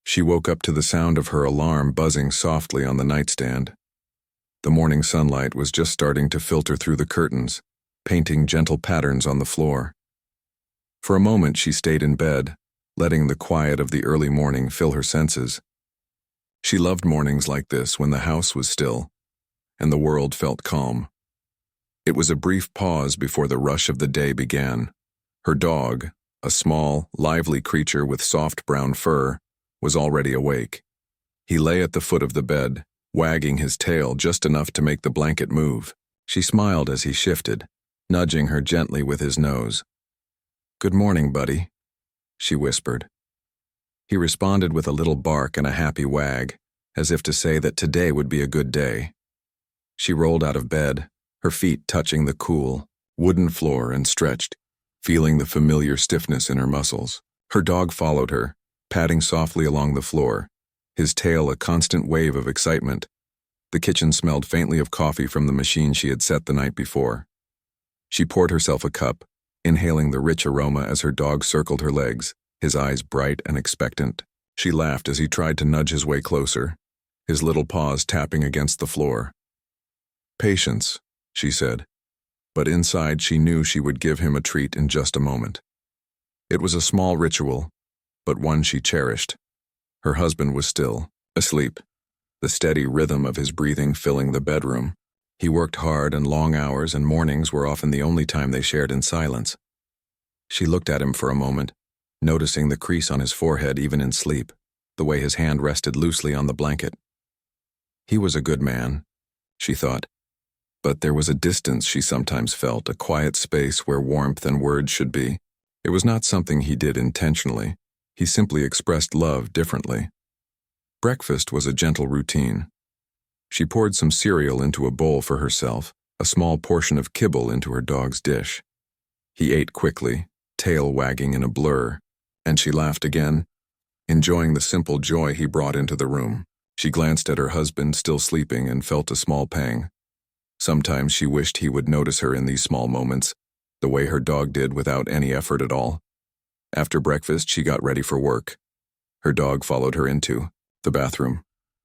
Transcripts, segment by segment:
She woke up to the sound of her alarm buzzing softly on the nightstand. The morning sunlight was just starting to filter through the curtains, painting gentle patterns on the floor. For a moment she stayed in bed, letting the quiet of the early morning fill her senses. She loved mornings like this when the house was still, and the world felt calm. It was a brief pause before the rush of the day began. Her dog, a small, lively creature with soft brown fur, was already awake. He lay at the foot of the bed, wagging his tail just enough to make the blanket move. She smiled as he shifted, nudging her gently with his nose. "Good morning, buddy," she whispered. He responded with a little bark and a happy wag, as if to say that today would be a good day. She rolled out of bed, her feet touching the cool, wooden floor, and stretched, feeling the familiar stiffness in her muscles. Her dog followed her, padding softly along the floor, his tail a constant wave of excitement. The kitchen smelled faintly of coffee from the machine she had set the night before. She poured herself a cup, inhaling the rich aroma as her dog circled her legs, his eyes bright and expectant. She laughed as he tried to nudge his way closer, his little paws tapping against the floor. "Patience," she said, but inside she knew she would give him a treat in just a moment. It was a small ritual, but one she cherished. Her husband was still asleep, the steady rhythm of his breathing filling the bedroom. He worked hard and long hours, and mornings were often the only time they shared in silence. She looked at him for a moment, noticing the crease on his forehead even in sleep, the way his hand rested loosely on the blanket. He was a good man, she thought, but there was a distance she sometimes felt, a quiet space where warmth and words should be. It was not something he did intentionally. He simply expressed love differently. Breakfast was a gentle routine. She poured some cereal into a bowl for herself, a small portion of kibble into her dog's dish. He ate quickly, tail wagging in a blur, and she laughed again, enjoying the simple joy he brought into the room. She glanced at her husband still sleeping and felt a small pang. Sometimes she wished he would notice her in these small moments, the way her dog did without any effort at all. After breakfast, she got ready for work. Her dog followed her into the bathroom,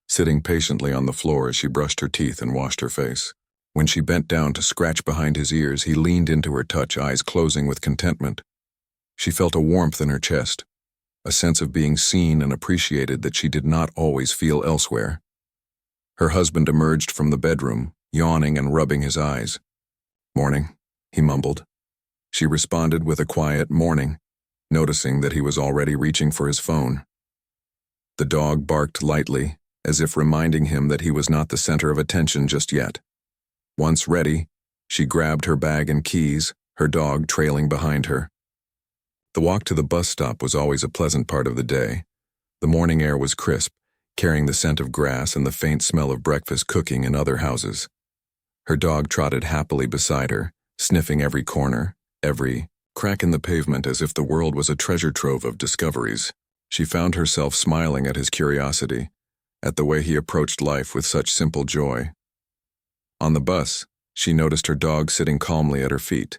sitting patiently on the floor as she brushed her teeth and washed her face. When she bent down to scratch behind his ears, he leaned into her touch, eyes closing with contentment. She felt a warmth in her chest, a sense of being seen and appreciated that she did not always feel elsewhere. Her husband emerged from the bedroom, yawning and rubbing his eyes. "Morning," he mumbled. She responded with a quiet "morning," noticing that he was already reaching for his phone. The dog barked lightly, as if reminding him that he was not the center of attention just yet. Once ready, she grabbed her bag and keys, her dog trailing behind her. The walk to the bus stop was always a pleasant part of the day. The morning air was crisp, carrying the scent of grass and the faint smell of breakfast cooking in other houses. Her dog trotted happily beside her, sniffing every corner, every crack in the pavement as if the world was a treasure trove of discoveries. She found herself smiling at his curiosity, at the way he approached life with such simple joy. On the bus, she noticed her dog sitting calmly at her feet,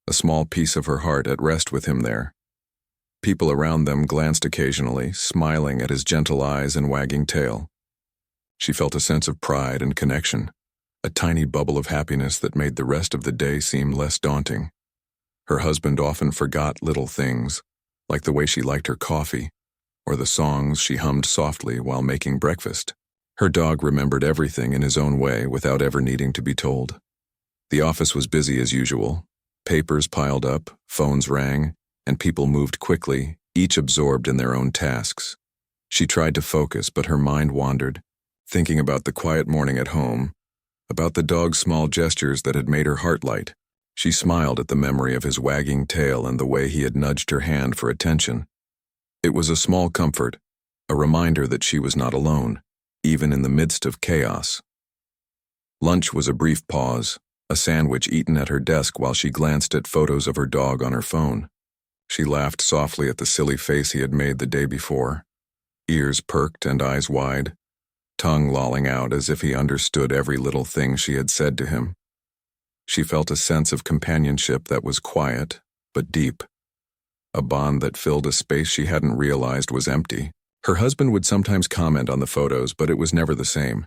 a small piece of her heart at rest with him there. People around them glanced occasionally, smiling at his gentle eyes and wagging tail. She felt a sense of pride and connection, a tiny bubble of happiness that made the rest of the day seem less daunting. Her husband often forgot little things, like the way she liked her coffee, or the songs she hummed softly while making breakfast. Her dog remembered everything in his own way without ever needing to be told. The office was busy as usual. Papers piled up, phones rang, and people moved quickly, each absorbed in their own tasks. She tried to focus, but her mind wandered, thinking about the quiet morning at home, about the dog's small gestures that had made her heart light. She smiled at the memory of his wagging tail and the way he had nudged her hand for attention. It was a small comfort, a reminder that she was not alone, even in the midst of chaos. Lunch was a brief pause, a sandwich eaten at her desk while she glanced at photos of her dog on her phone. She laughed softly at the silly face he had made the day before, ears perked and eyes wide, tongue lolling out as if he understood every little thing she had said to him. She felt a sense of companionship that was quiet, but deep, a bond that filled a space she hadn't realized was empty. Her husband would sometimes comment on the photos, but it was never the same.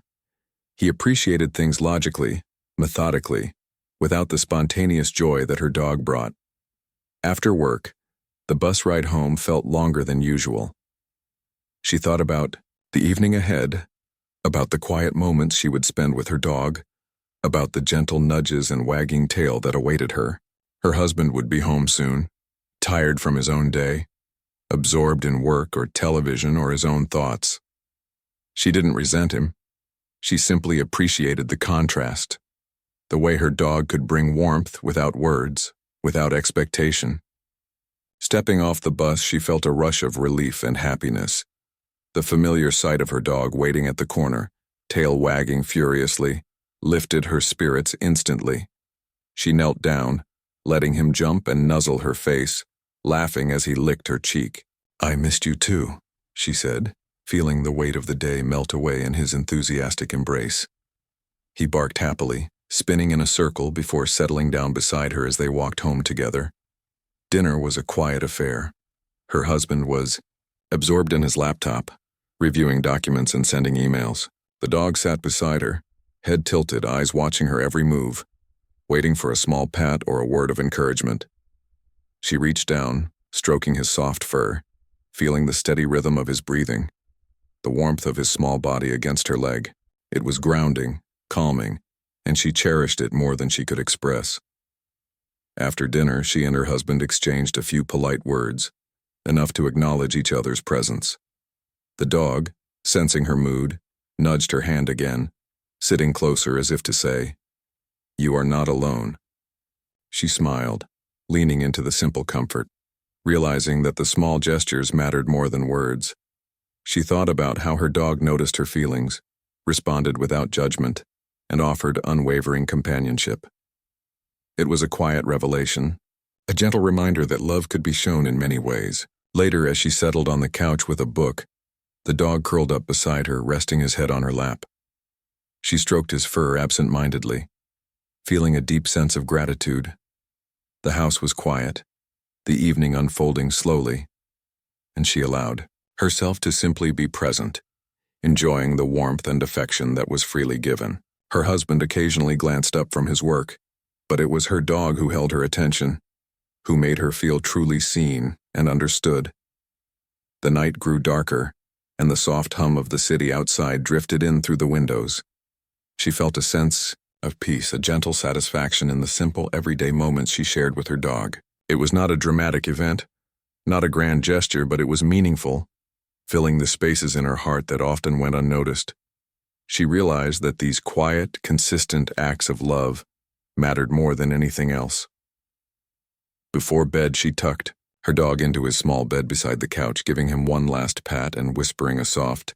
He appreciated things logically, methodically, without the spontaneous joy that her dog brought. After work, the bus ride home felt longer than usual. She thought about the evening ahead, about the quiet moments she would spend with her dog, about the gentle nudges and wagging tail that awaited her. Her husband would be home soon, tired from his own day, absorbed in work or television or his own thoughts. She didn't resent him. She simply appreciated the contrast, the way her dog could bring warmth without words, without expectation. Stepping off the bus, she felt a rush of relief and happiness. The familiar sight of her dog waiting at the corner, tail wagging furiously, lifted her spirits instantly. She knelt down, letting him jump and nuzzle her face, laughing as he licked her cheek. "I missed you too," she said, feeling the weight of the day melt away in his enthusiastic embrace. He barked happily, spinning in a circle before settling down beside her as they walked home together. Dinner was a quiet affair. Her husband was absorbed in his laptop, reviewing documents and sending emails. The dog sat beside her, head tilted, eyes watching her every move, waiting for a small pat or a word of encouragement. She reached down, stroking his soft fur, feeling the steady rhythm of his breathing, the warmth of his small body against her leg. It was grounding, calming, and she cherished it more than she could express. After dinner, she and her husband exchanged a few polite words, enough to acknowledge each other's presence. The dog, sensing her mood, nudged her hand again, sitting closer as if to say, "You are not alone." She smiled, leaning into the simple comfort, realizing that the small gestures mattered more than words. She thought about how her dog noticed her feelings, responded without judgment, and offered unwavering companionship. It was a quiet revelation, a gentle reminder that love could be shown in many ways. Later, as she settled on the couch with a book, the dog curled up beside her, resting his head on her lap. She stroked his fur absent-mindedly, feeling a deep sense of gratitude. The house was quiet, the evening unfolding slowly, and she allowed herself to simply be present, enjoying the warmth and affection that was freely given. Her husband occasionally glanced up from his work, but it was her dog who held her attention, who made her feel truly seen and understood. The night grew darker, and the soft hum of the city outside drifted in through the windows. She felt a sense of peace, a gentle satisfaction in the simple, everyday moments she shared with her dog. It was not a dramatic event, not a grand gesture, but it was meaningful, filling the spaces in her heart that often went unnoticed. She realized that these quiet, consistent acts of love mattered more than anything else. Before bed, she tucked her dog into his small bed beside the couch, giving him one last pat and whispering a soft,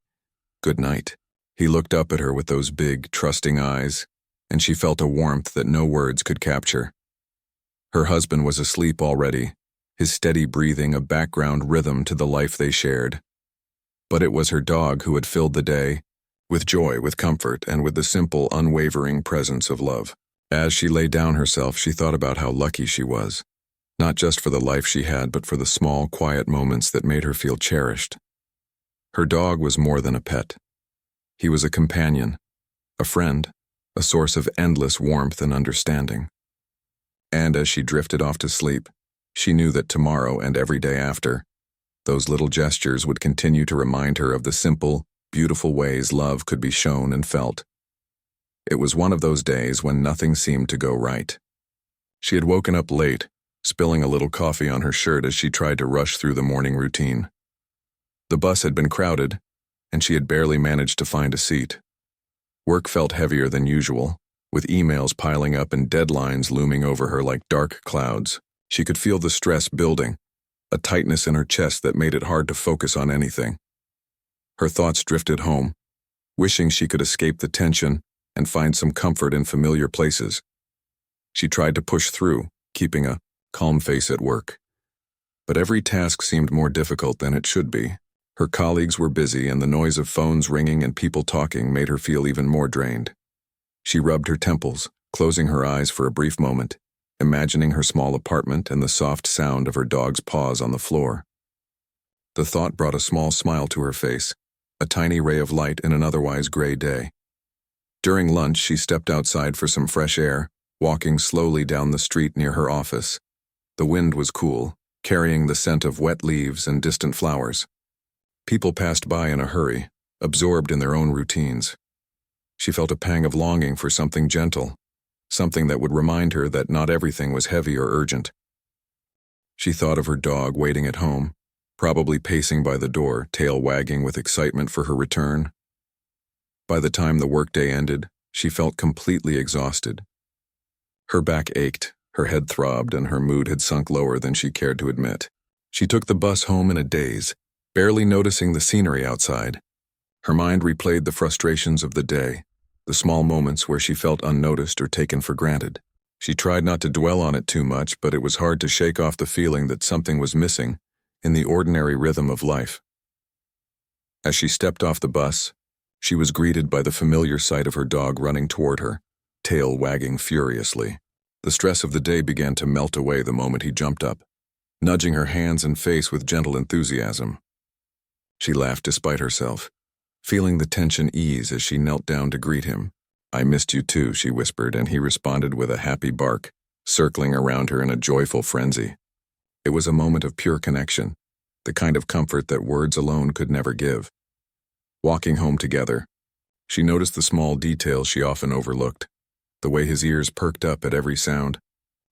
"Good night." He looked up at her with those big, trusting eyes, and she felt a warmth that no words could capture. Her husband was asleep already, his steady breathing a background rhythm to the life they shared. But it was her dog who had filled the day, with joy, with comfort, and with the simple, unwavering presence of love. As she lay down herself, she thought about how lucky she was, not just for the life she had, but for the small, quiet moments that made her feel cherished. Her dog was more than a pet. He was a companion, a friend, a source of endless warmth and understanding. And as she drifted off to sleep, she knew that tomorrow and every day after, those little gestures would continue to remind her of the simple, beautiful ways love could be shown and felt. It was one of those days when nothing seemed to go right. She had woken up late, spilling a little coffee on her shirt as she tried to rush through the morning routine. The bus had been crowded, and she had barely managed to find a seat. Work felt heavier than usual, with emails piling up and deadlines looming over her like dark clouds. She could feel the stress building, a tightness in her chest that made it hard to focus on anything. Her thoughts drifted home, wishing she could escape the tension and find some comfort in familiar places. She tried to push through, keeping a calm face at work. But every task seemed more difficult than it should be. Her colleagues were busy, and the noise of phones ringing and people talking made her feel even more drained. She rubbed her temples, closing her eyes for a brief moment, imagining her small apartment and the soft sound of her dog's paws on the floor. The thought brought a small smile to her face, a tiny ray of light in an otherwise gray day. During lunch, she stepped outside for some fresh air, walking slowly down the street near her office. The wind was cool, carrying the scent of wet leaves and distant flowers. People passed by in a hurry, absorbed in their own routines. She felt a pang of longing for something gentle, something that would remind her that not everything was heavy or urgent. She thought of her dog waiting at home, probably pacing by the door, tail wagging with excitement for her return. By the time the workday ended, she felt completely exhausted. Her back ached, her head throbbed, and her mood had sunk lower than she cared to admit. She took the bus home in a daze, barely noticing the scenery outside. Her mind replayed the frustrations of the day, the small moments where she felt unnoticed or taken for granted. She tried not to dwell on it too much, but it was hard to shake off the feeling that something was missing in the ordinary rhythm of life. As she stepped off the bus, she was greeted by the familiar sight of her dog running toward her, tail wagging furiously. The stress of the day began to melt away the moment he jumped up, nudging her hands and face with gentle enthusiasm. She laughed despite herself, feeling the tension ease as she knelt down to greet him. "I missed you too," she whispered, and he responded with a happy bark, circling around her in a joyful frenzy. It was a moment of pure connection, the kind of comfort that words alone could never give. Walking home together, she noticed the small details she often overlooked, the way his ears perked up at every sound,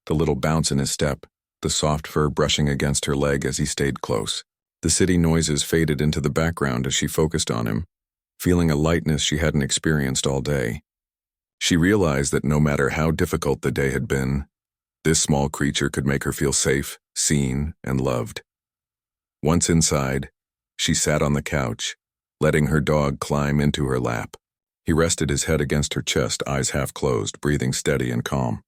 the little bounce in his step, the soft fur brushing against her leg as he stayed close. The city noises faded into the background as she focused on him, feeling a lightness she hadn't experienced all day. She realized that no matter how difficult the day had been, this small creature could make her feel safe, seen, and loved. Once inside, she sat on the couch, letting her dog climb into her lap. He rested his head against her chest, eyes half closed, breathing steady and calm.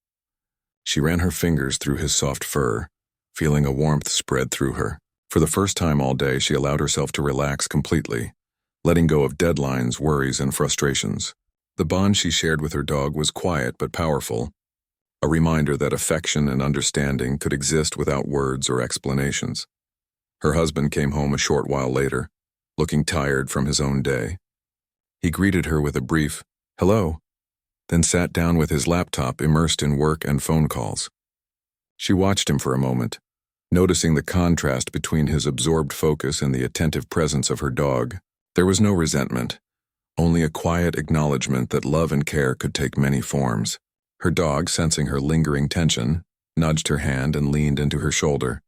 She ran her fingers through his soft fur, feeling a warmth spread through her. For the first time all day, she allowed herself to relax completely, letting go of deadlines, worries, and frustrations. The bond she shared with her dog was quiet but powerful, a reminder that affection and understanding could exist without words or explanations. Her husband came home a short while later, looking tired from his own day. He greeted her with a brief, "Hello," then sat down with his laptop immersed in work and phone calls. She watched him for a moment, noticing the contrast between his absorbed focus and the attentive presence of her dog. There was no resentment, only a quiet acknowledgement that love and care could take many forms. Her dog, sensing her lingering tension, nudged her hand and leaned into her shoulder,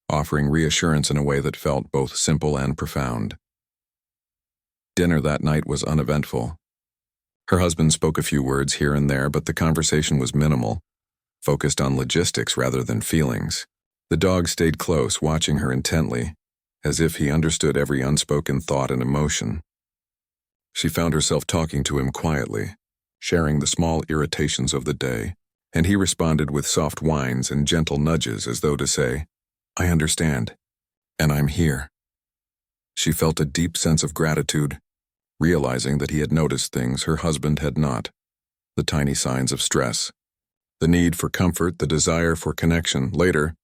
offering reassurance in a way that felt both simple and profound. Dinner that night was uneventful. Her husband spoke a few words here and there, but the conversation was minimal, focused on logistics rather than feelings. The dog stayed close, watching her intently, as if he understood every unspoken thought and emotion. She found herself talking to him quietly, sharing the small irritations of the day, and he responded with soft whines and gentle nudges as though to say, "I understand, and I'm here." She felt a deep sense of gratitude, realizing that he had noticed things her husband had not, the tiny signs of stress, the need for comfort, the desire for connection. Later,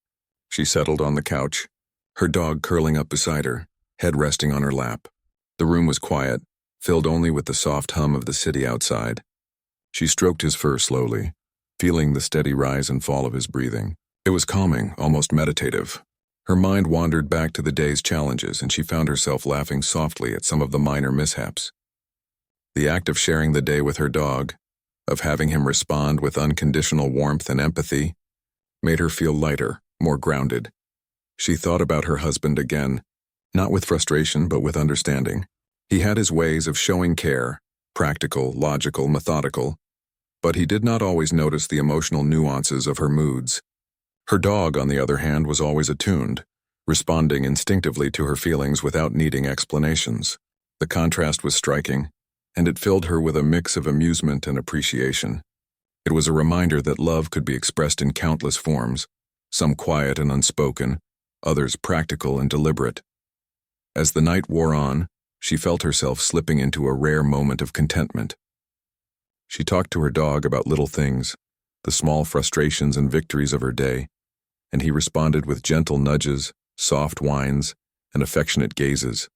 she settled on the couch, her dog curling up beside her, head resting on her lap. The room was quiet, filled only with the soft hum of the city outside. She stroked his fur slowly, feeling the steady rise and fall of his breathing. It was calming, almost meditative. Her mind wandered back to the day's challenges, and she found herself laughing softly at some of the minor mishaps. The act of sharing the day with her dog, of having him respond with unconditional warmth and empathy, made her feel lighter, more grounded. She thought about her husband again, not with frustration but with understanding. He had his ways of showing care, practical, logical, methodical, but he did not always notice the emotional nuances of her moods. Her dog, on the other hand, was always attuned, responding instinctively to her feelings without needing explanations. The contrast was striking, and it filled her with a mix of amusement and appreciation. It was a reminder that love could be expressed in countless forms, some quiet and unspoken, others practical and deliberate. As the night wore on, she felt herself slipping into a rare moment of contentment. She talked to her dog about little things, the small frustrations and victories of her day, and he responded with gentle nudges, soft whines, and affectionate gazes.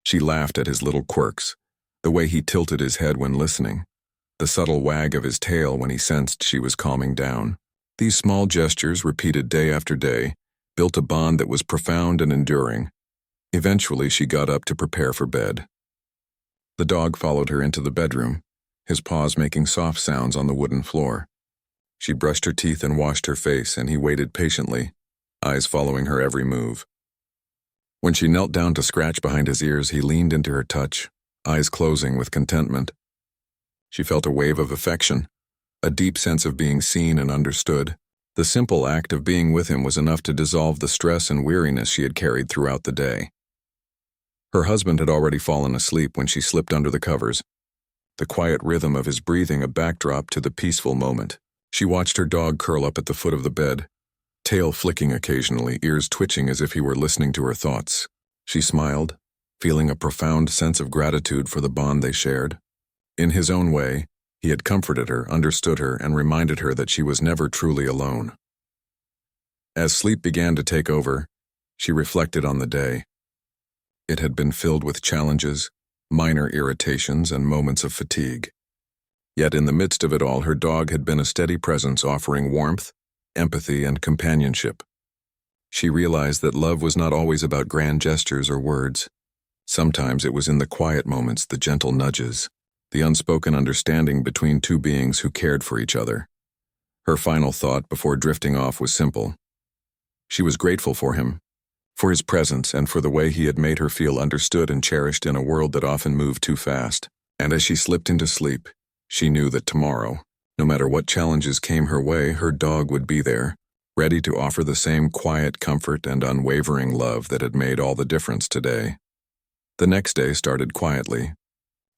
She laughed at his little quirks, the way he tilted his head when listening, the subtle wag of his tail when he sensed she was calming down. These small gestures, repeated day after day, built a bond that was profound and enduring. Eventually, she got up to prepare for bed. The dog followed her into the bedroom, his paws making soft sounds on the wooden floor. She brushed her teeth and washed her face, and he waited patiently, eyes following her every move. When she knelt down to scratch behind his ears, he leaned into her touch, eyes closing with contentment. She felt a wave of affection, a deep sense of being seen and understood. The simple act of being with him was enough to dissolve the stress and weariness she had carried throughout the day. Her husband had already fallen asleep when she slipped under the covers, the quiet rhythm of his breathing a backdrop to the peaceful moment. She watched her dog curl up at the foot of the bed, tail flicking occasionally, ears twitching as if he were listening to her thoughts. She smiled, feeling a profound sense of gratitude for the bond they shared. In his own way, he had comforted her, understood her, and reminded her that she was never truly alone. As sleep began to take over, she reflected on the day. It had been filled with challenges, minor irritations, and moments of fatigue. Yet in the midst of it all, her dog had been a steady presence, offering warmth, empathy, and companionship. She realized that love was not always about grand gestures or words. Sometimes it was in the quiet moments, the gentle nudges, the unspoken understanding between two beings who cared for each other. Her final thought before drifting off was simple. She was grateful for him, for his presence, and for the way he had made her feel understood and cherished in a world that often moved too fast. And as she slipped into sleep, she knew that tomorrow, no matter what challenges came her way, her dog would be there, ready to offer the same quiet comfort and unwavering love that had made all the difference today. The next day started quietly,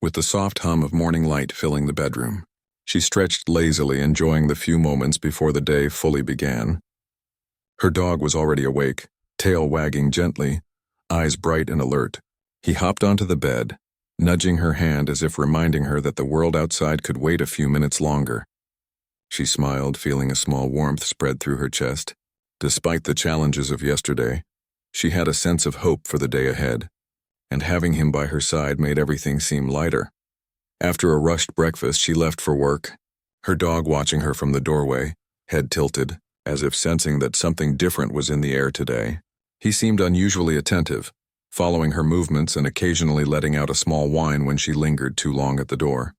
with the soft hum of morning light filling the bedroom. She stretched lazily, enjoying the few moments before the day fully began. Her dog was already awake, tail wagging gently, eyes bright and alert. He hopped onto the bed, nudging her hand as if reminding her that the world outside could wait a few minutes longer. She smiled, feeling a small warmth spread through her chest. Despite the challenges of yesterday, she had a sense of hope for the day ahead, and having him by her side made everything seem lighter. After a rushed breakfast, she left for work, her dog watching her from the doorway, head tilted, as if sensing that something different was in the air today. He seemed unusually attentive, following her movements and occasionally letting out a small whine when she lingered too long at the door.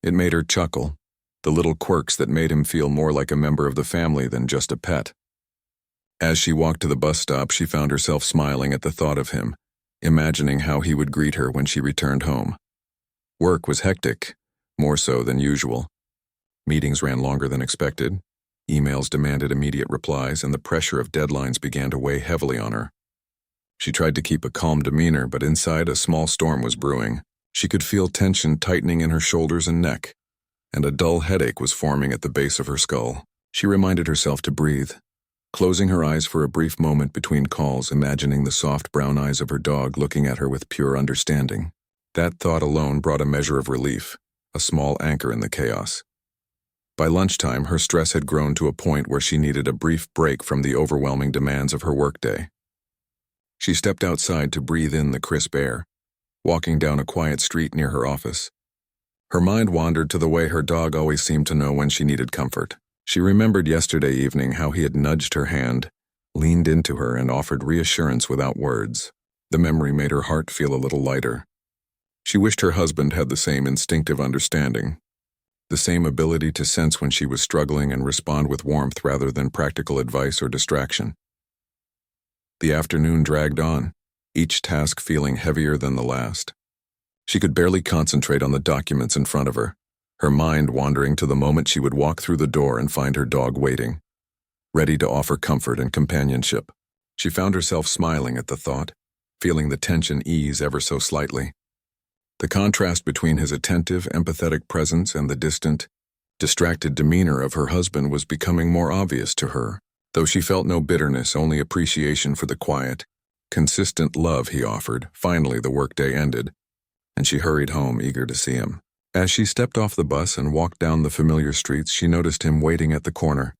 It made her chuckle, the little quirks that made him feel more like a member of the family than just a pet. As she walked to the bus stop, she found herself smiling at the thought of him, imagining how he would greet her when she returned home. Work was hectic, more so than usual. Meetings ran longer than expected, emails demanded immediate replies, and the pressure of deadlines began to weigh heavily on her. She tried to keep a calm demeanor, but inside a small storm was brewing. She could feel tension tightening in her shoulders and neck, and a dull headache was forming at the base of her skull. She reminded herself to breathe, closing her eyes for a brief moment between calls, imagining the soft brown eyes of her dog looking at her with pure understanding. That thought alone brought a measure of relief, a small anchor in the chaos. By lunchtime, her stress had grown to a point where she needed a brief break from the overwhelming demands of her workday. She stepped outside to breathe in the crisp air, walking down a quiet street near her office. Her mind wandered to the way her dog always seemed to know when she needed comfort. She remembered yesterday evening how he had nudged her hand, leaned into her, and offered reassurance without words. The memory made her heart feel a little lighter. She wished her husband had the same instinctive understanding, the same ability to sense when she was struggling and respond with warmth rather than practical advice or distraction. The afternoon dragged on, each task feeling heavier than the last. She could barely concentrate on the documents in front of her, her mind wandering to the moment she would walk through the door and find her dog waiting, ready to offer comfort and companionship. She found herself smiling at the thought, feeling the tension ease ever so slightly. The contrast between his attentive, empathetic presence and the distant, distracted demeanor of her husband was becoming more obvious to her. Though she felt no bitterness, only appreciation for the quiet, consistent love he offered. Finally, the workday ended, and she hurried home, eager to see him. As she stepped off the bus and walked down the familiar streets, she noticed him waiting at the corner,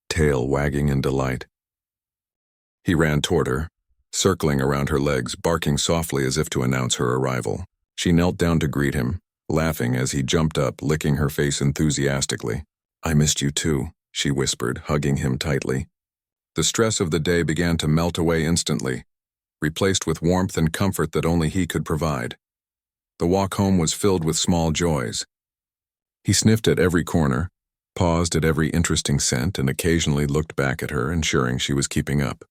tail wagging in delight. He ran toward her, circling around her legs, barking softly as if to announce her arrival. She knelt down to greet him, laughing as he jumped up, licking her face enthusiastically. "I missed you too," she whispered, hugging him tightly. The stress of the day began to melt away instantly, replaced with warmth and comfort that only he could provide. The walk home was filled with small joys. He sniffed at every corner, paused at every interesting scent, and occasionally looked back at her, ensuring she was keeping up.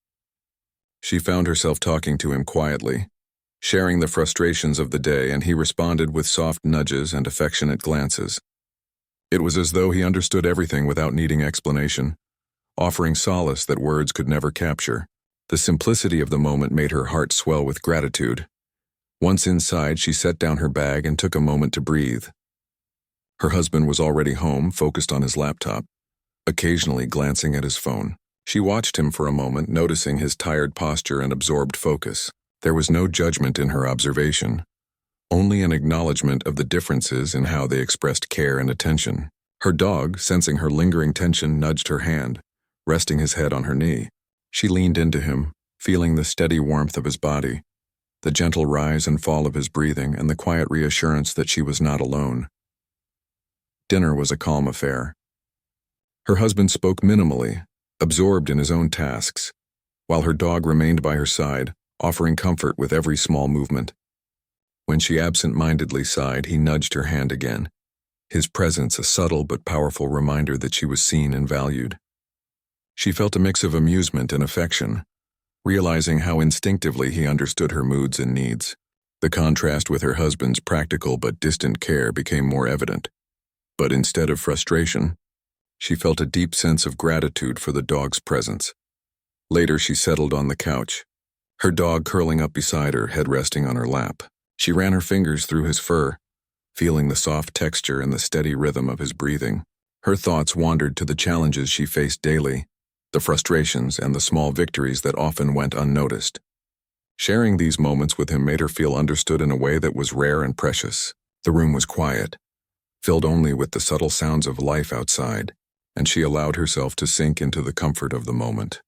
She found herself talking to him quietly, sharing the frustrations of the day, and he responded with soft nudges and affectionate glances. It was as though he understood everything without needing explanation, offering solace that words could never capture. The simplicity of the moment made her heart swell with gratitude. Once inside, she set down her bag and took a moment to breathe. Her husband was already home, focused on his laptop, occasionally glancing at his phone. She watched him for a moment, noticing his tired posture and absorbed focus. There was no judgment in her observation, only an acknowledgement of the differences in how they expressed care and attention. Her dog, sensing her lingering tension, nudged her hand, resting his head on her knee. She leaned into him, feeling the steady warmth of his body, the gentle rise and fall of his breathing, and the quiet reassurance that she was not alone. Dinner was a calm affair. Her husband spoke minimally, absorbed in his own tasks, while her dog remained by her side, offering comfort with every small movement. When she absent-mindedly sighed, he nudged her hand again, his presence a subtle but powerful reminder that she was seen and valued. She felt a mix of amusement and affection, realizing how instinctively he understood her moods and needs. The contrast with her husband's practical but distant care became more evident. But instead of frustration, she felt a deep sense of gratitude for the dog's presence. Later, she settled on the couch, her dog curling up beside her, head resting on her lap. She ran her fingers through his fur, feeling the soft texture and the steady rhythm of his breathing. Her thoughts wandered to the challenges she faced daily, the frustrations and the small victories that often went unnoticed. Sharing these moments with him made her feel understood in a way that was rare and precious. The room was quiet, filled only with the subtle sounds of life outside, and she allowed herself to sink into the comfort of the moment.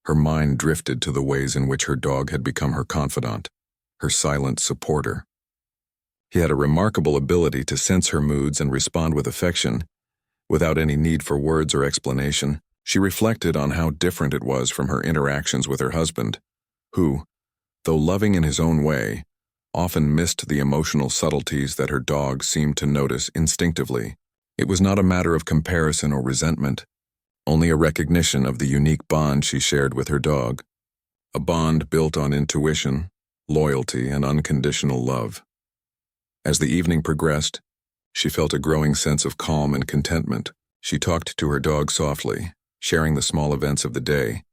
Her mind drifted to the ways in which her dog had become her confidant, her silent supporter. He had a remarkable ability to sense her moods and respond with affection, without any need for words or explanation. She reflected on how different it was from her interactions with her husband, who, though loving in his own way, often missed the emotional subtleties that her dog seemed to notice instinctively. It was not a matter of comparison or resentment, only a recognition of the unique bond she shared with her dog, a bond built on intuition, loyalty, and unconditional love. As the evening progressed, she felt a growing sense of calm and contentment. She talked to her dog softly, sharing the small events of the day,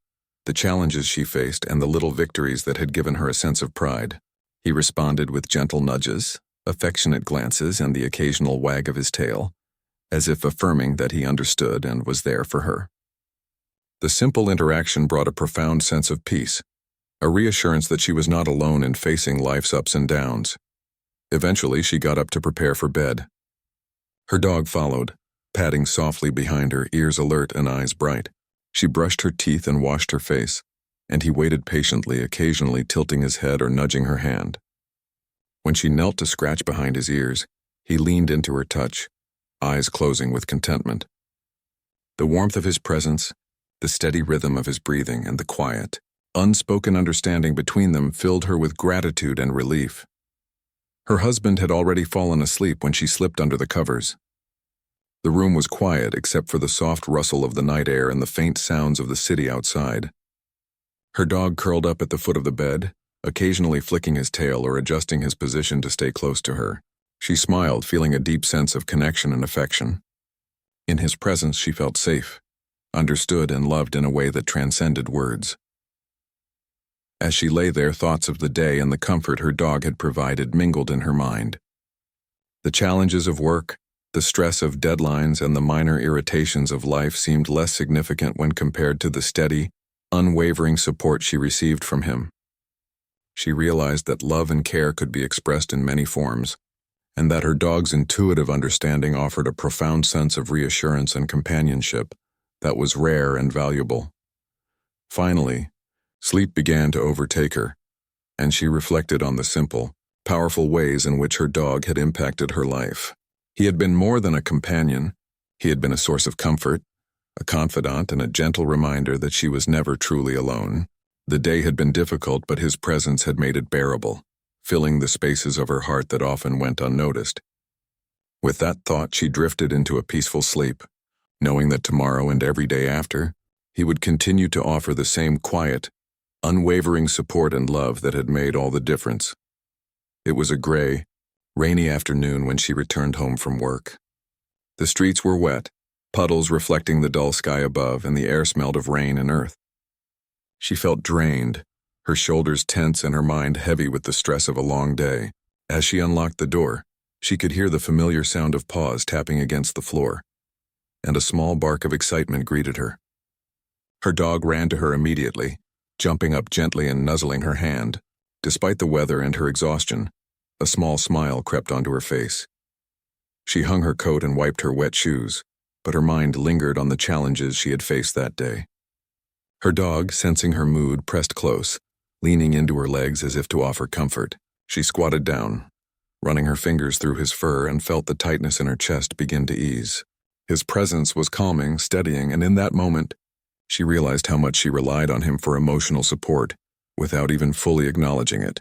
the challenges she faced, and the little victories that had given her a sense of pride. He responded with gentle nudges, affectionate glances, and the occasional wag of his tail, as if affirming that he understood and was there for her. The simple interaction brought a profound sense of peace, a reassurance that she was not alone in facing life's ups and downs. Eventually, she got up to prepare for bed. Her dog followed, padding softly behind her, ears alert and eyes bright. She brushed her teeth and washed her face, and he waited patiently, occasionally tilting his head or nudging her hand. When she knelt to scratch behind his ears, he leaned into her touch, eyes closing with contentment. The warmth of his presence, the steady rhythm of his breathing, and the quiet, unspoken understanding between them filled her with gratitude and relief. Her husband had already fallen asleep when she slipped under the covers. The room was quiet except for the soft rustle of the night air and the faint sounds of the city outside. Her dog curled up at the foot of the bed, occasionally flicking his tail or adjusting his position to stay close to her. She smiled, feeling a deep sense of connection and affection. In his presence, she felt safe, understood, and loved in a way that transcended words. As she lay there, thoughts of the day and the comfort her dog had provided mingled in her mind. The challenges of work, the stress of deadlines, and the minor irritations of life seemed less significant when compared to the steady, unwavering support she received from him. She realized that love and care could be expressed in many forms, and that her dog's intuitive understanding offered a profound sense of reassurance and companionship that was rare and valuable. Finally, Sleep began to overtake her, and she reflected on the simple, powerful ways in which her dog had impacted her life. He had been more than a companion. He had been a source of comfort, a confidant, and a gentle reminder that she was never truly alone. The day had been difficult, but his presence had made it bearable, filling the spaces of her heart that often went unnoticed. With that thought, she drifted into a peaceful sleep, knowing that tomorrow and every day after, he would continue to offer the same quiet, unwavering support and love that had made all the difference. It was a gray, rainy afternoon when she returned home from work. The streets were wet, puddles reflecting the dull sky above, and the air smelled of rain and earth. She felt drained, her shoulders tense and her mind heavy with the stress of a long day. As she unlocked the door, she could hear the familiar sound of paws tapping against the floor, and a small bark of excitement greeted her. Her dog ran to her immediately, jumping up gently and nuzzling her hand. Despite the weather and her exhaustion, a small smile crept onto her face. She hung her coat and wiped her wet shoes, but her mind lingered on the challenges she had faced that day. Her dog, sensing her mood, pressed close, leaning into her legs as if to offer comfort. She squatted down, running her fingers through his fur, and felt the tightness in her chest begin to ease. His presence was calming, steadying, and in that moment, she realized how much she relied on him for emotional support, without even fully acknowledging it.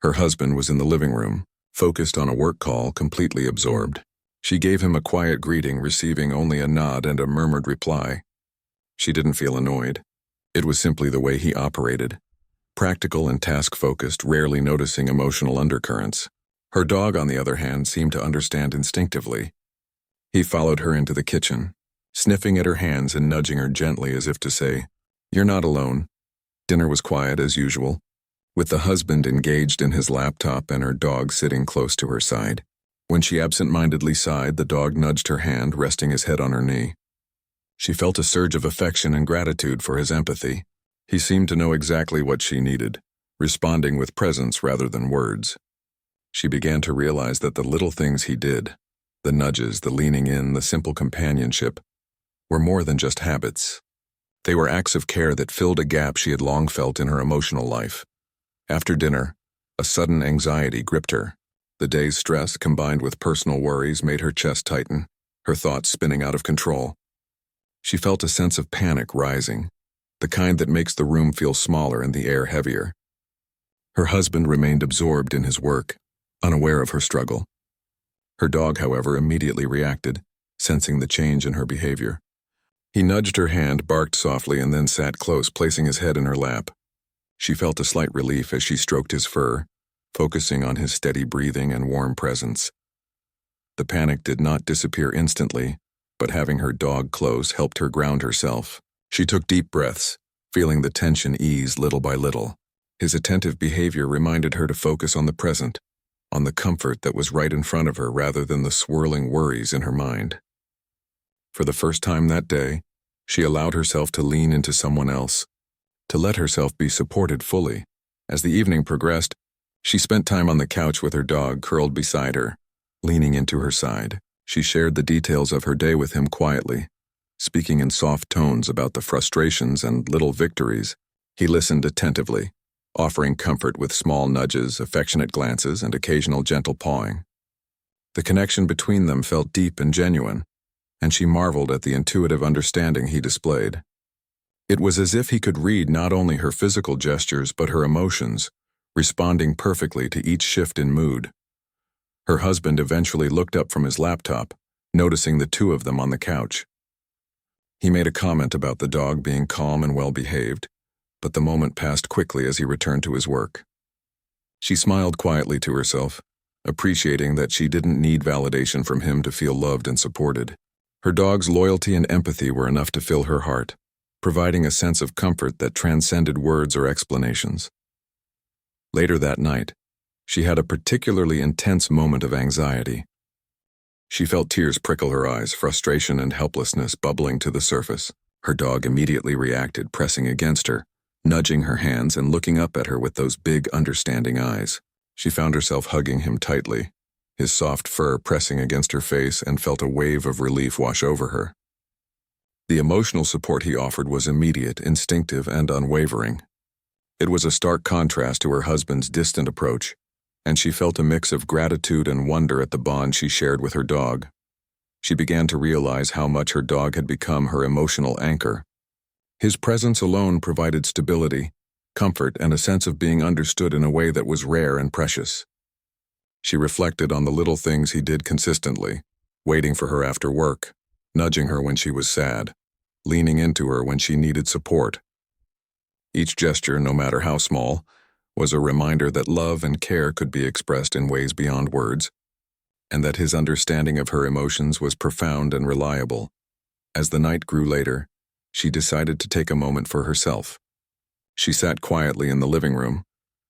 Her husband was in the living room, focused on a work call, completely absorbed. She gave him a quiet greeting, receiving only a nod and a murmured reply. She didn't feel annoyed. It was simply the way he operated, practical and task-focused, rarely noticing emotional undercurrents. Her dog, on the other hand, seemed to understand instinctively. He followed her into the kitchen, sniffing at her hands and nudging her gently as if to say, "You're not alone." Dinner was quiet as usual, with the husband engaged in his laptop and her dog sitting close to her side. When she absent-mindedly sighed, the dog nudged her hand, resting his head on her knee. She felt a surge of affection and gratitude for his empathy. He seemed to know exactly what she needed, responding with presence rather than words. She began to realize that the little things he did, the nudges, the leaning in, the simple companionship, were more than just habits. They were acts of care that filled a gap she had long felt in her emotional life. After dinner, a sudden anxiety gripped her. The day's stress, combined with personal worries, made her chest tighten, her thoughts spinning out of control. She felt a sense of panic rising, the kind that makes the room feel smaller and the air heavier. Her husband remained absorbed in his work, unaware of her struggle. Her dog, however, immediately reacted, sensing the change in her behavior. He nudged her hand, barked softly, and then sat close, placing his head in her lap. She felt a slight relief as she stroked his fur, focusing on his steady breathing and warm presence. The panic did not disappear instantly, but having her dog close helped her ground herself. She took deep breaths, feeling the tension ease little by little. His attentive behavior reminded her to focus on the present, on the comfort that was right in front of her rather than the swirling worries in her mind. For the first time that day, she allowed herself to lean into someone else, to let herself be supported fully. As the evening progressed, she spent time on the couch with her dog curled beside her, leaning into her side. She shared the details of her day with him quietly, speaking in soft tones about the frustrations and little victories. He listened attentively, offering comfort with small nudges, affectionate glances, and occasional gentle pawing. The connection between them felt deep and genuine, and she marveled at the intuitive understanding he displayed. It was as if he could read not only her physical gestures but her emotions, responding perfectly to each shift in mood. Her husband eventually looked up from his laptop, noticing the two of them on the couch. He made a comment about the dog being calm and well-behaved, but the moment passed quickly as he returned to his work. She smiled quietly to herself, appreciating that she didn't need validation from him to feel loved and supported. Her dog's loyalty and empathy were enough to fill her heart, providing a sense of comfort that transcended words or explanations. Later that night, she had a particularly intense moment of anxiety. She felt tears prickle her eyes, frustration and helplessness bubbling to the surface. Her dog immediately reacted, pressing against her, nudging her hands and looking up at her with those big, understanding eyes. She found herself hugging him tightly, his soft fur pressing against her face, and felt a wave of relief wash over her. The emotional support he offered was immediate, instinctive, and unwavering. It was a stark contrast to her husband's distant approach, and she felt a mix of gratitude and wonder at the bond she shared with her dog. She began to realize how much her dog had become her emotional anchor. His presence alone provided stability, comfort, and a sense of being understood in a way that was rare and precious. She reflected on the little things he did consistently, waiting for her after work, nudging her when she was sad, leaning into her when she needed support. Each gesture, no matter how small, was a reminder that love and care could be expressed in ways beyond words, and that his understanding of her emotions was profound and reliable. As the night grew later, she decided to take a moment for herself. She sat quietly in the living room,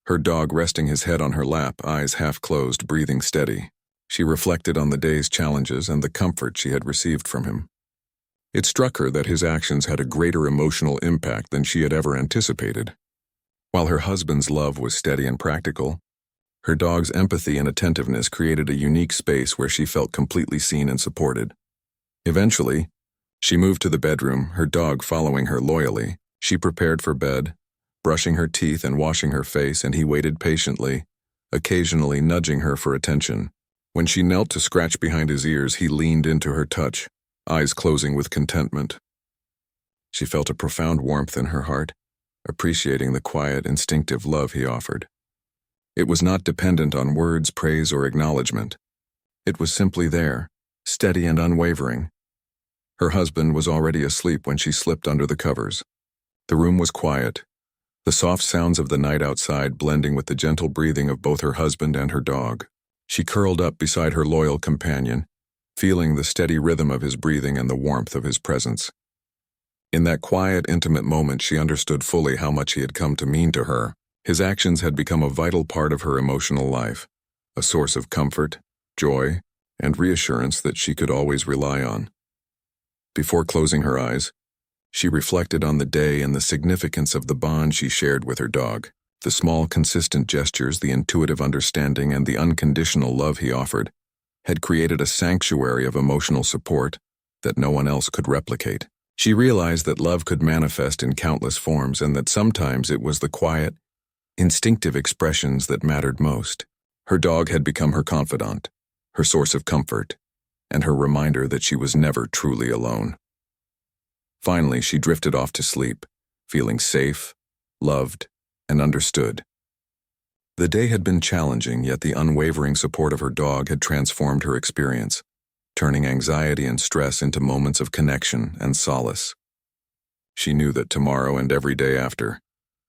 her dog resting his head on her lap, eyes half closed, breathing steady. She reflected on the day's challenges and the comfort she had received from him. It struck her that his actions had a greater emotional impact than she had ever anticipated. While her husband's love was steady and practical, her dog's empathy and attentiveness created a unique space where she felt completely seen and supported. Eventually, she moved to the bedroom, her dog following her loyally. She prepared for bed, brushing her teeth and washing her face, and he waited patiently, occasionally nudging her for attention. When she knelt to scratch behind his ears, he leaned into her touch, eyes closing with contentment. She felt a profound warmth in her heart, appreciating the quiet, instinctive love he offered. It was not dependent on words, praise, or acknowledgement. It was simply there, steady and unwavering. Her husband was already asleep when she slipped under the covers. The room was quiet, the soft sounds of the night outside blending with the gentle breathing of both her husband and her dog. She curled up beside her loyal companion, feeling the steady rhythm of his breathing and the warmth of his presence. In that quiet, intimate moment, she understood fully how much he had come to mean to her. His actions had become a vital part of her emotional life, a source of comfort, joy, and reassurance that she could always rely on. Before closing her eyes, she reflected on the day and the significance of the bond she shared with her dog. The small, consistent gestures, the intuitive understanding, and the unconditional love he offered had created a sanctuary of emotional support that no one else could replicate. She realized that love could manifest in countless forms and that sometimes it was the quiet, instinctive expressions that mattered most. Her dog had become her confidant, her source of comfort, and her reminder that she was never truly alone. Finally, she drifted off to sleep, feeling safe, loved, and understood. The day had been challenging, yet the unwavering support of her dog had transformed her experience, turning anxiety and stress into moments of connection and solace. She knew that tomorrow and every day after,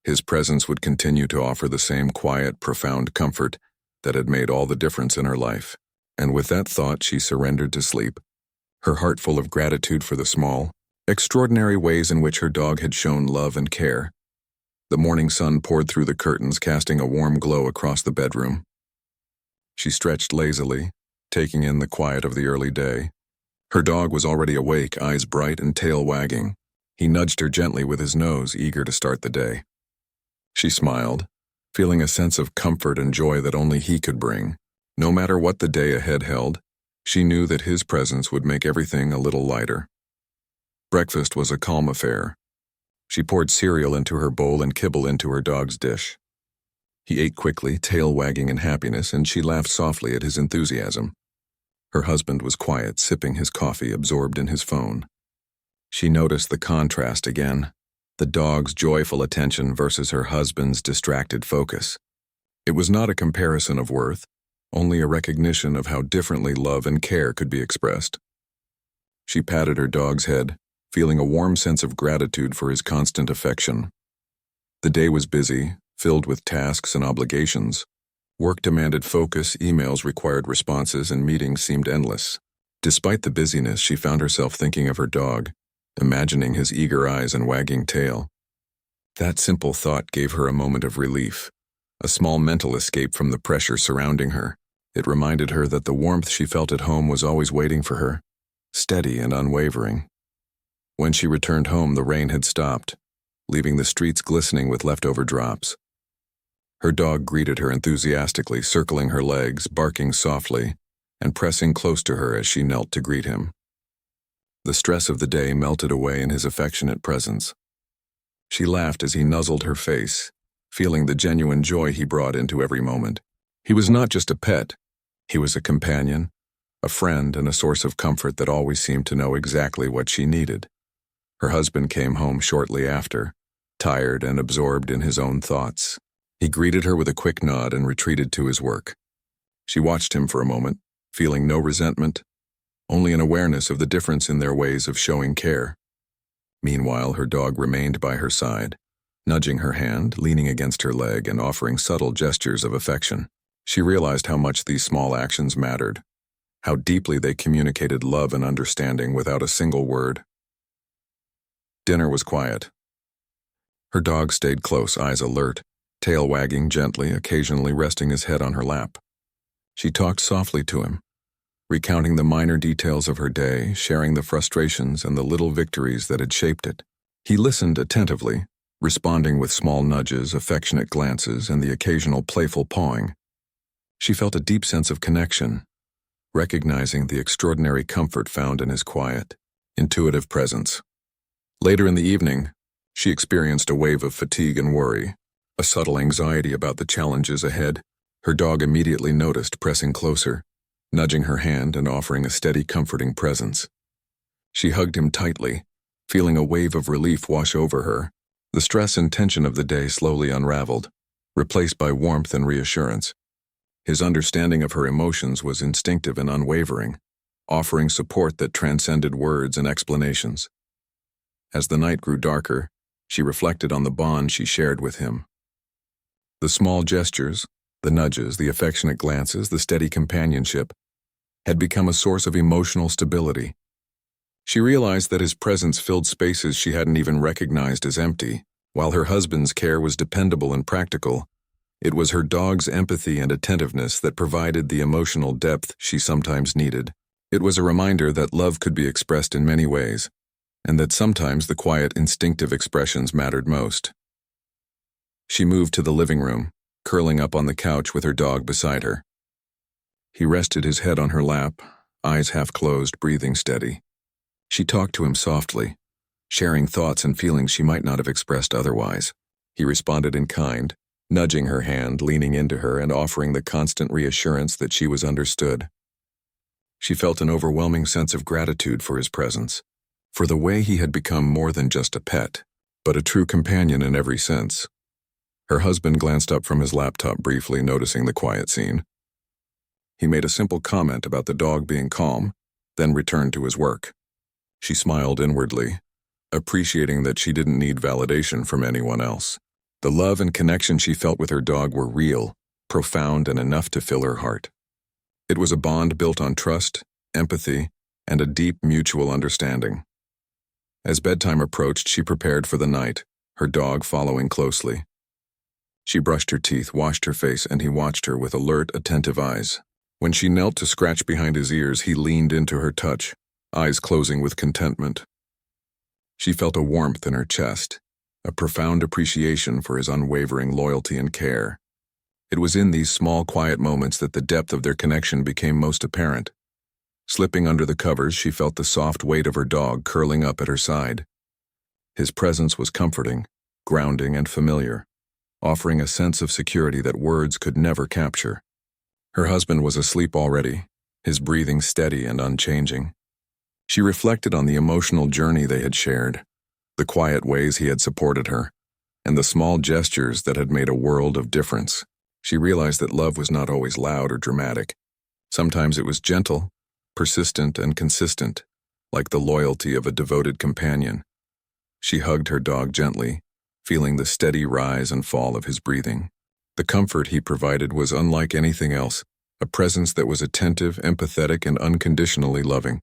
his presence would continue to offer the same quiet, profound comfort that had made all the difference in her life. And with that thought, she surrendered to sleep, her heart full of gratitude for the small, extraordinary ways in which her dog had shown love and care. The morning sun poured through the curtains, casting a warm glow across the bedroom. She stretched lazily, taking in the quiet of the early day. Her dog was already awake, eyes bright and tail wagging. He nudged her gently with his nose, eager to start the day. She smiled, feeling a sense of comfort and joy that only he could bring. No matter what the day ahead held, she knew that his presence would make everything a little lighter. Breakfast was a calm affair. She poured cereal into her bowl and kibble into her dog's dish. He ate quickly, tail wagging in happiness, and she laughed softly at his enthusiasm. Her husband was quiet, sipping his coffee, absorbed in his phone. She noticed the contrast again, the dog's joyful attention versus her husband's distracted focus. It was not a comparison of worth, only a recognition of how differently love and care could be expressed. She patted her dog's head, feeling a warm sense of gratitude for his constant affection. The day was busy, filled with tasks and obligations. Work demanded focus, emails required responses, and meetings seemed endless. Despite the busyness, she found herself thinking of her dog, imagining his eager eyes and wagging tail. That simple thought gave her a moment of relief, a small mental escape from the pressure surrounding her. It reminded her that the warmth she felt at home was always waiting for her, steady and unwavering. When she returned home, the rain had stopped, leaving the streets glistening with leftover drops. Her dog greeted her enthusiastically, circling her legs, barking softly, and pressing close to her as she knelt to greet him. The stress of the day melted away in his affectionate presence. She laughed as he nuzzled her face, feeling the genuine joy he brought into every moment. He was not just a pet. He was a companion, a friend, and a source of comfort that always seemed to know exactly what she needed. Her husband came home shortly after, tired and absorbed in his own thoughts. He greeted her with a quick nod and retreated to his work. She watched him for a moment, feeling no resentment, only an awareness of the difference in their ways of showing care. Meanwhile, her dog remained by her side, nudging her hand, leaning against her leg, and offering subtle gestures of affection. She realized how much these small actions mattered, how deeply they communicated love and understanding without a single word. Dinner was quiet. Her dog stayed close, eyes alert, tail wagging gently, occasionally resting his head on her lap. She talked softly to him, recounting the minor details of her day, sharing the frustrations and the little victories that had shaped it. He listened attentively, responding with small nudges, affectionate glances, and the occasional playful pawing. She felt a deep sense of connection, recognizing the extraordinary comfort found in his quiet, intuitive presence. Later in the evening, she experienced a wave of fatigue and worry, a subtle anxiety about the challenges ahead. Her dog immediately noticed, pressing closer, nudging her hand and offering a steady, comforting presence. She hugged him tightly, feeling a wave of relief wash over her. The stress and tension of the day slowly unraveled, replaced by warmth and reassurance. His understanding of her emotions was instinctive and unwavering, offering support that transcended words and explanations. As the night grew darker, she reflected on the bond she shared with him. The small gestures, the nudges, the affectionate glances, the steady companionship, had become a source of emotional stability. She realized that his presence filled spaces she hadn't even recognized as empty. While her husband's care was dependable and practical, it was her dog's empathy and attentiveness that provided the emotional depth she sometimes needed. It was a reminder that love could be expressed in many ways, and that sometimes the quiet, instinctive expressions mattered most. She moved to the living room, curling up on the couch with her dog beside her. He rested his head on her lap, eyes half closed, breathing steady. She talked to him softly, sharing thoughts and feelings she might not have expressed otherwise. He responded in kind, nudging her hand, leaning into her, and offering the constant reassurance that she was understood. She felt an overwhelming sense of gratitude for his presence, for the way he had become more than just a pet, but a true companion in every sense. Her husband glanced up from his laptop briefly, noticing the quiet scene. He made a simple comment about the dog being calm, then returned to his work. She smiled inwardly, appreciating that she didn't need validation from anyone else. The love and connection she felt with her dog were real, profound, and enough to fill her heart. It was a bond built on trust, empathy, and a deep mutual understanding. As bedtime approached, she prepared for the night, her dog following closely. She brushed her teeth, washed her face, and he watched her with alert, attentive eyes. When she knelt to scratch behind his ears, he leaned into her touch, eyes closing with contentment. She felt a warmth in her chest, a profound appreciation for his unwavering loyalty and care. It was in these small, quiet moments that the depth of their connection became most apparent. Slipping under the covers, she felt the soft weight of her dog curling up at her side. His presence was comforting, grounding, and familiar, offering a sense of security that words could never capture. Her husband was asleep already, his breathing steady and unchanging. She reflected on the emotional journey they had shared, the quiet ways he had supported her, and the small gestures that had made a world of difference. She realized that love was not always loud or dramatic. Sometimes it was gentle, persistent, and consistent, like the loyalty of a devoted companion. She hugged her dog gently, feeling the steady rise and fall of his breathing. The comfort he provided was unlike anything else, a presence that was attentive, empathetic, and unconditionally loving.